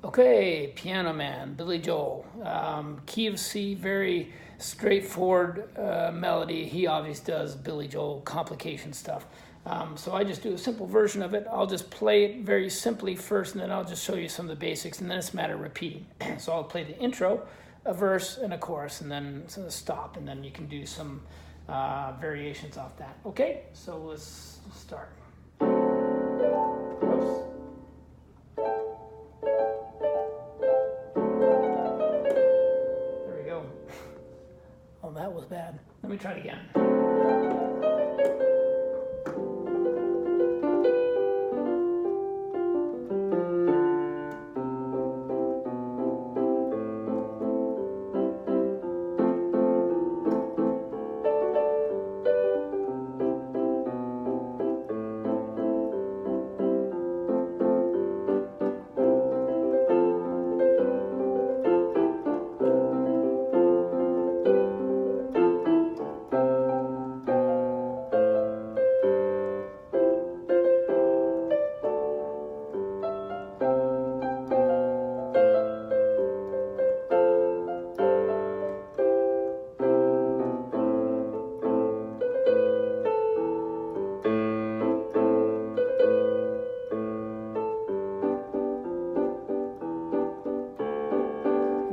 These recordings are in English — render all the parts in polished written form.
Okay, Piano Man, Billy Joel. Key of C, very straightforward melody. He obviously does Billy Joel complication stuff. So I just do a simple version of it. I'll just play it very simply first, and then I'll just show you some of the basics, and then it's a matter of repeating. So I'll play the intro, a verse, and a chorus, and then a stop, and then you can do some variations off that. Okay, so let's start. Whoops. Oh, that was bad. Let me try it again.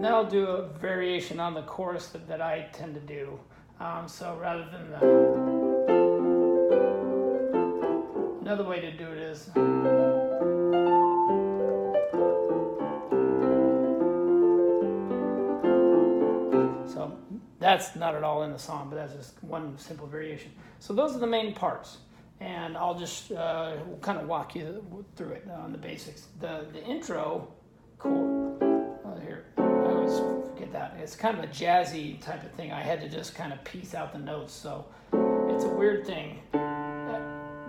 Then I'll do a variation on the chorus that I tend to do. So rather than another way to do it is so that's not at all in the song, but that's just one simple variation. So those are the main parts, and I'll just kind of walk you through it on the basics. The intro chord here. Forget that. It's kind of a jazzy type of thing. I had to just kind of piece out the notes, so it's a weird thing.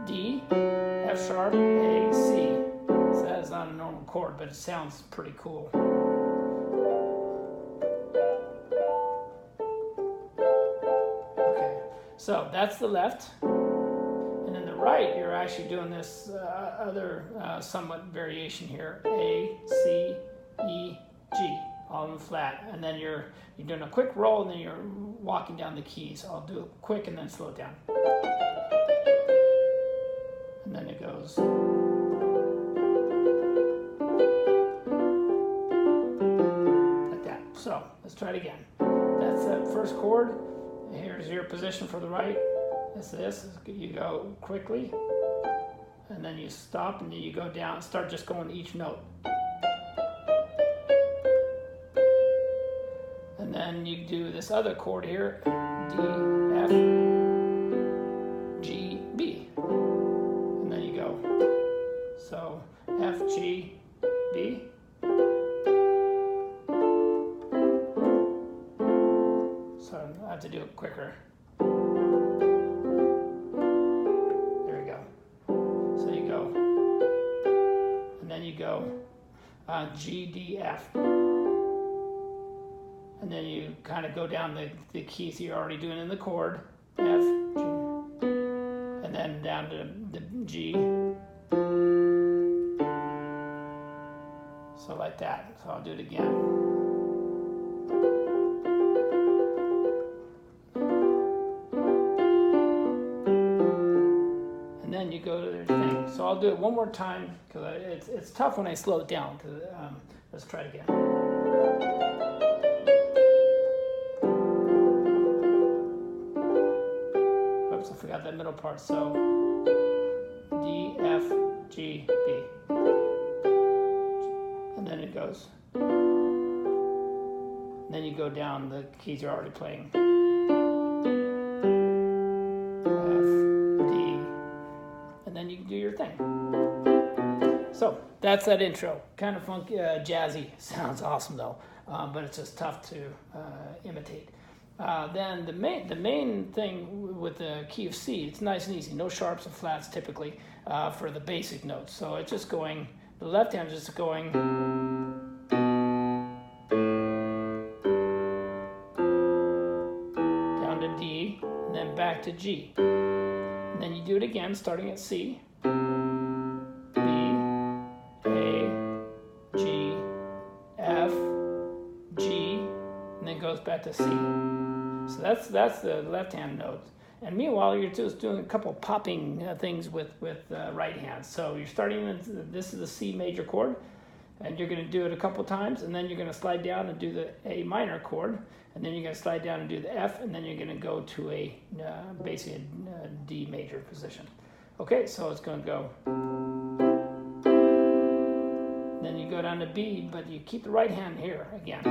D, F sharp, A, C. So that is not a normal chord, but it sounds pretty cool. Okay, so that's the left. And then the right, you're actually doing this other somewhat variation here. A, C, E, G. All in flat, and then you're doing a quick roll, and then you're walking down the keys. I'll do it quick and then slow it down. And then it goes. Like that. So, let's try it again. That's that first chord. Here's your position for the right. That's this. You go quickly, and then you stop, and then you go down, start just going to each note. And then you do this other chord here, D, F, G, B. And then you go. So F, G, B. So I have to do it quicker. There we go. So you go. And then you go G, D, F. And then you kind of go down the keys you're already doing in the chord, F, G, and then down to the G. So like that. So I'll do it again. And then you go to the thing. So I'll do it one more time because it's tough when I slow it down. Let's try it again. I forgot that middle part. So D, F, G, B. And then it goes. And then you go down the keys you're already playing. F, D. And then you can do your thing. So that's that intro. Kind of funky, jazzy. Sounds awesome though. But it's just tough to imitate. Then the main thing with the key of C, it's nice and easy. No sharps and flats typically for the basic notes. So it's just going, the left hand is just going down to D, and then back to G. And then you do it again, starting at C. B, A, G, it goes back to C. So that's the left-hand note. And meanwhile, you're just doing a couple popping things with right hand. So you're starting, this is the C major chord, and you're going to do it a couple times, and then you're going to slide down and do the A minor chord, and then you're going to slide down and do the F, and then you're going to go to basically a D major position. Okay, so it's going to go. Then you go down to B, but you keep the right hand here again,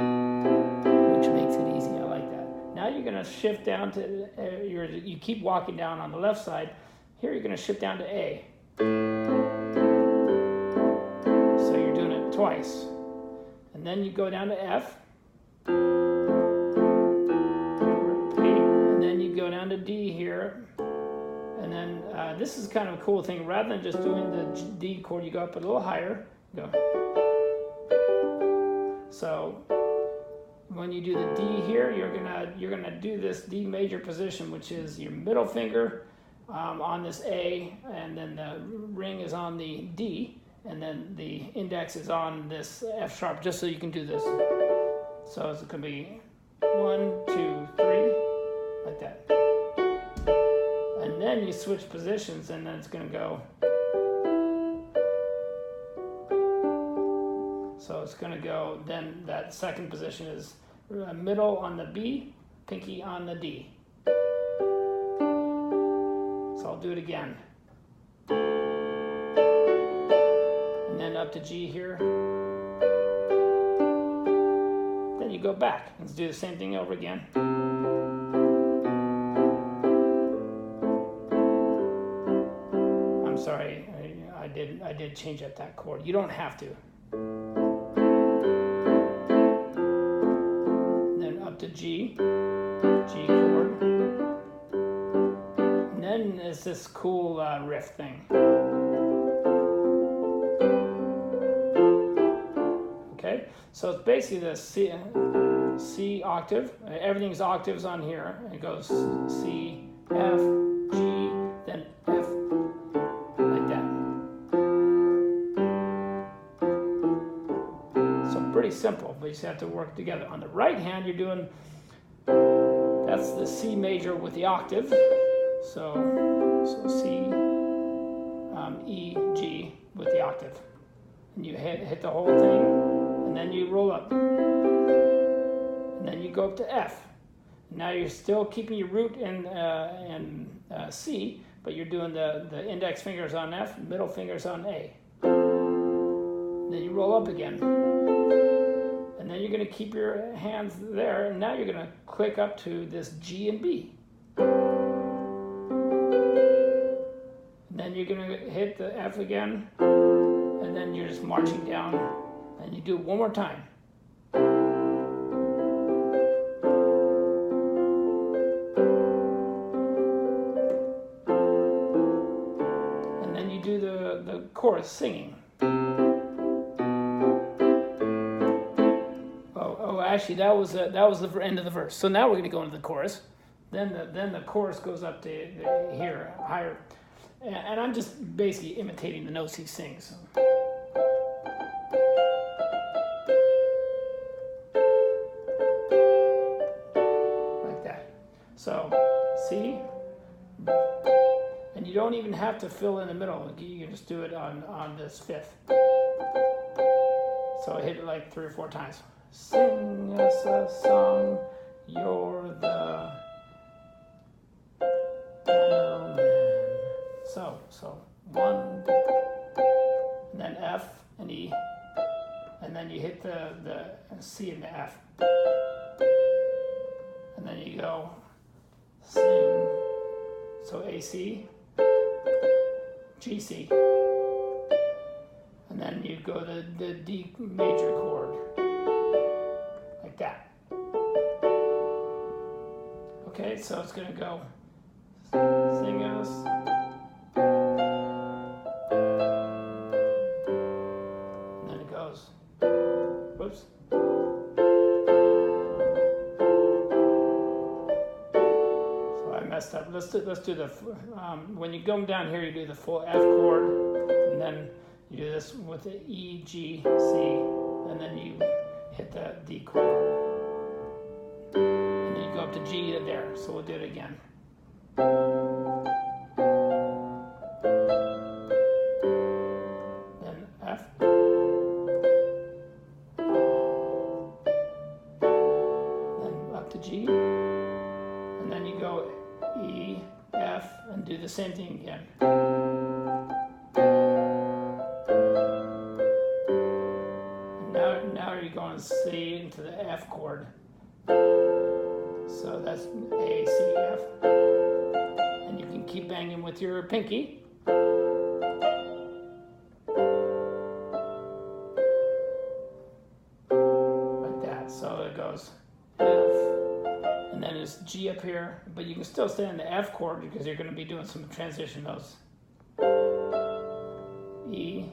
which makes it easy. I like that. Now you're going to shift down to, you keep walking down on the left side. Here you're going to shift down to A. So you're doing it twice. And then you go down to F. And then you go down to D here. And then this is kind of a cool thing. Rather than just doing the D chord, you go up a little higher. Go. So when you do the D here, you're gonna do this D major position, which is your middle finger on this A, and then the ring is on the D, and then the index is on this F sharp, just so you can do this. So it's gonna be 1, 2, 3, like that. And then you switch positions, and then it's gonna go. So it's going to go, then that second position is middle on the B, pinky on the D. So I'll do it again. And then up to G here. Then you go back and do the same thing over again. I'm sorry, I did change up that chord. You don't have to. To G chord, and then there's this cool riff thing. Okay, so it's basically the C octave. Everything's octaves on here. It goes C, F, G, then F, like that. So pretty simple, but you just have to work together. On the right hand, you're doing, that's the C major with the octave. So C, E, G with the octave. And you hit the whole thing, and then you roll up. And then you go up to F. Now you're still keeping your root in C, but you're doing the index fingers on F, middle fingers on A. Then you roll up again. And then you're going to keep your hands there, and now you're going to click up to this G and B. And then you're going to hit the F again, and then you're just marching down, and you do it one more time. And then you do the chorus singing. Actually, that was the end of the verse. So now we're going to go into the chorus. Then the chorus goes up to here, higher. And I'm just basically imitating the notes he sings. Like that. So, C. And you don't even have to fill in the middle. You can just do it on this fifth. So I hit it like 3 or 4 times. Sing us a song, you're the piano man. So 1, and then F and E, and then you hit the C and the F, and then you go sing. So A, C, G, C, and then you go the D major chord. That. Okay, so it's going to go sing us. And then it goes. Whoops. So I messed up. Let's do the when you go down here, you do the full F chord, and then you do this with the E, G, C, and then you hit the D chord. up to G to there. So we'll do it again. Then F. Then up to G. And then you go E, F, and do the same thing again. And now you're going C into the F chord. So that's A, C, F. And you can keep banging with your pinky. Like that. So it goes F. And then it's G up here. But you can still stay in the F chord because you're going to be doing some transition notes. E.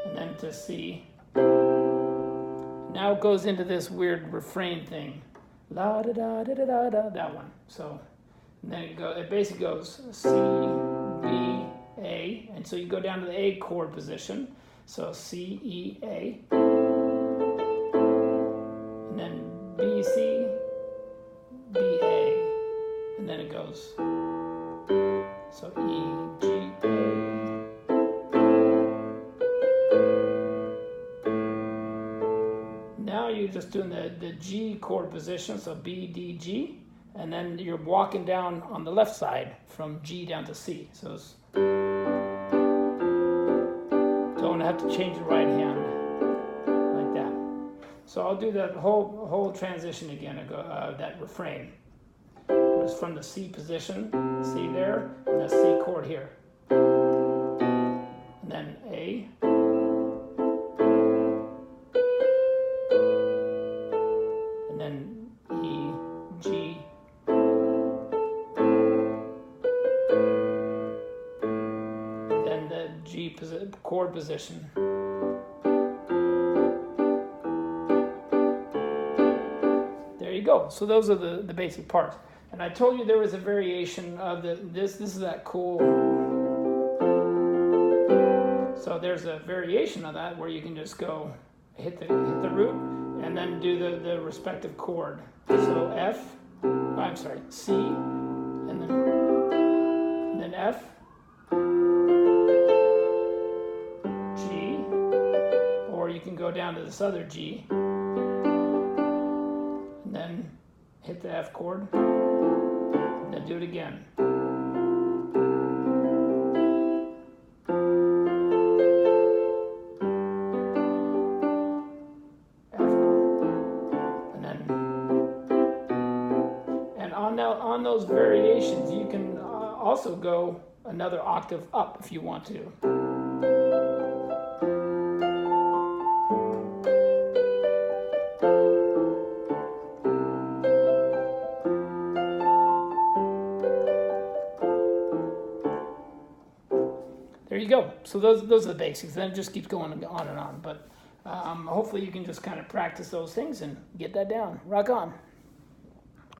And then to C. Now it goes into this weird refrain thing. La da da da da da da, that one. So and then it basically goes C, B, A, and so you go down to the A chord position. So C, E, A, and then B, C, B, A, and then it goes so E, G, A. Now you're just doing the G chord position, so B, D, G, and then you're walking down on the left side from G down to C. So it's, don't have to change the right hand like that. So I'll do that whole transition again, that refrain. It's from the C position, C there, and the C chord here. And then A. And then E, G, then the G chord position. There you go. So those are the basic parts. And I told you there was a variation of this is that cool. So there's a variation of that where you can just go hit the root and then do the respective chord. So C, and then F, G, or you can go down to this other G, and then hit the F chord, and then do it again. On those variations, you can also go another octave up if you want to. There you go. So those are the basics. Then it just keeps going on and on. But hopefully you can just kind of practice those things and get that down. Rock on.